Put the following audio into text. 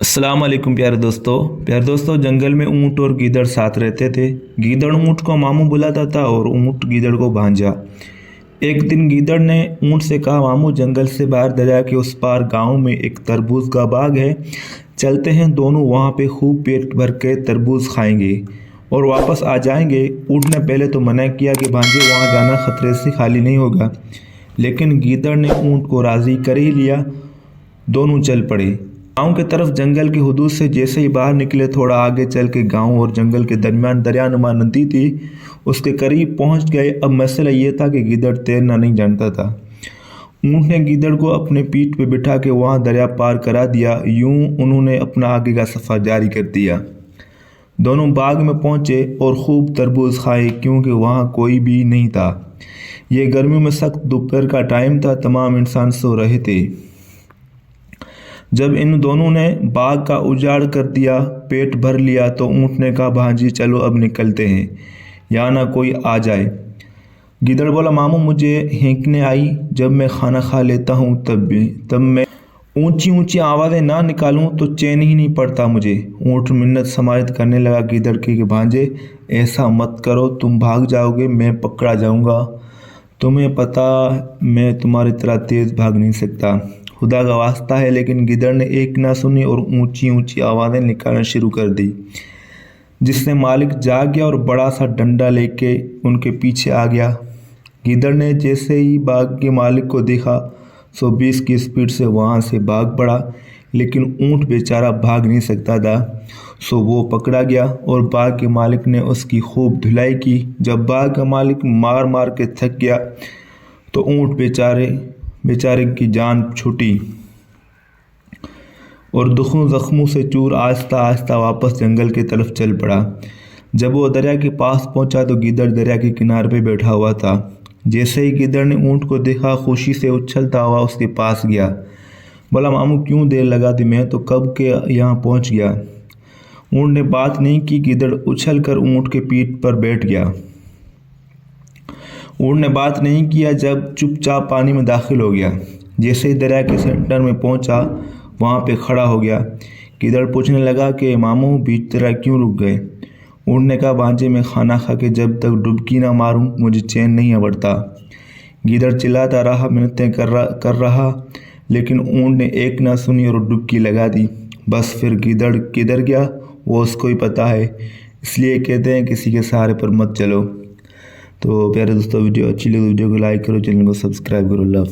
अस्सलाम वालेकुम प्यारे दोस्तों जंगल में ऊँट और गीदड़ साथ रहते थे। गीदड़ ऊँट को मामू बुलाता था और ऊँट गीदड़ को भांजा। एक दिन गीदड़ ने ऊँट से कहा, मामू जंगल से बाहर दरिया के उस पार गांव में एक तरबूज का बाग है, चलते हैं दोनों वहाँ पे खूब पेट भर के तरबूज खाएंगे और वापस आ जाएंगे। ऊँट ने पहले तो मना किया कि भांजे वहाँ जाना खतरे से खाली नहीं होगा, लेकिन गीदड़ ने ऊँट को राज़ी कर ही लिया। दोनों चल पड़े गांव की तरफ। जंगल की हदूद से जैसे ही बाहर निकले, थोड़ा आगे चल के गांव और जंगल के दरमियान दरियानुमा नदी थी, उसके करीब पहुंच गए। अब मसला ये था कि गीदड़ तैरना नहीं जानता था। ऊँट ने गीदड़ को अपने पीठ पे बिठा के वहां दरिया पार करा दिया। यूं उन्होंने अपना आगे का सफ़र जारी कर दिया। दोनों बाग में पहुंचे और खूब तरबूज खाए, क्योंकि वहाँ कोई भी नहीं था। ये गर्मियों में सख्त दोपहर का टाइम था, तमाम इंसान सो रहे थे। जब इन दोनों ने बाग का उजाड़ कर दिया, पेट भर लिया, तो ऊँट ने कहा, भांजी चलो अब निकलते हैं, यहाँ ना कोई आ जाए। गीदड़ बोला, मामू मुझे हेंकने आई, जब मैं खाना खा लेता हूँ तब मैं ऊंची ऊंची आवाज़ें ना निकालूं तो चैन ही नहीं पड़ता मुझे। ऊँट मिन्नत समारित करने लगा गीदड़ की कि भांजे ऐसा मत करो, तुम भाग जाओगे, मैं पकड़ा जाऊंगा। तुम्हें पता मैं तुम्हारी तरह तेज़ भाग नहीं सकता, खुदा का वास्ता है। लेकिन गीदड़ ने एक ना सुनी और ऊंची ऊंची आवाज़ें निकालना शुरू कर दी, जिससे मालिक जाग गया और बड़ा सा डंडा लेके उनके पीछे आ गया। गीदड़ ने जैसे ही बाग के मालिक को देखा, 120 की स्पीड से वहाँ से भाग पड़ा, लेकिन ऊँट बेचारा भाग नहीं सकता था, सो वो पकड़ा गया और बाग के मालिक ने उसकी खूब धुलाई की। जब बाग का मालिक मार मार के थक गया तो ऊँट बेचारे की जान छूटी और दुखों जख्मों से चूर आहिस्ता आहिस्ता वापस जंगल की तरफ चल पड़ा। जब वो दरिया के पास पहुंचा तो गीदड़ दरिया के किनारे पे बैठा हुआ था। जैसे ही गीदड़ ने ऊँट को देखा, खुशी से उछलता हुआ उसके पास गया। बोला, मामू क्यों देर लगा दी, मैं तो कब के यहाँ पहुँच गया। ऊँट ने बात नहीं की। गीदड़ उछल कर ऊँट के पीठ पर बैठ गया। ऊँट ने बात नहीं किया, जब चुपचाप पानी में दाखिल हो गया। जैसे ही दरिया के सेंटर में पहुंचा, वहाँ पे खड़ा हो गया। गीदड़ पूछने लगा कि मामू बीच तरह क्यों रुक गए। ऊँट ने कहा, भांजे मैं खाना खा के जब तक डुबकी ना मारूं मुझे चैन नहीं बढ़ता। गीदड़ चिल्लाता रहा, मिन्नतें कर रहा, लेकिन ऊँट ने एक ना सुनी और डुबकी लगा दी। बस फिर गीदड़ किधर गया वो उसको ही पता है, इसलिए कहते हैं किसी के सहारे पर मत चलो। तो प्यारे दोस्तों, वीडियो अच्छी लगी वीडियो को लाइक करो, चैनल को सब्सक्राइब करो। लव।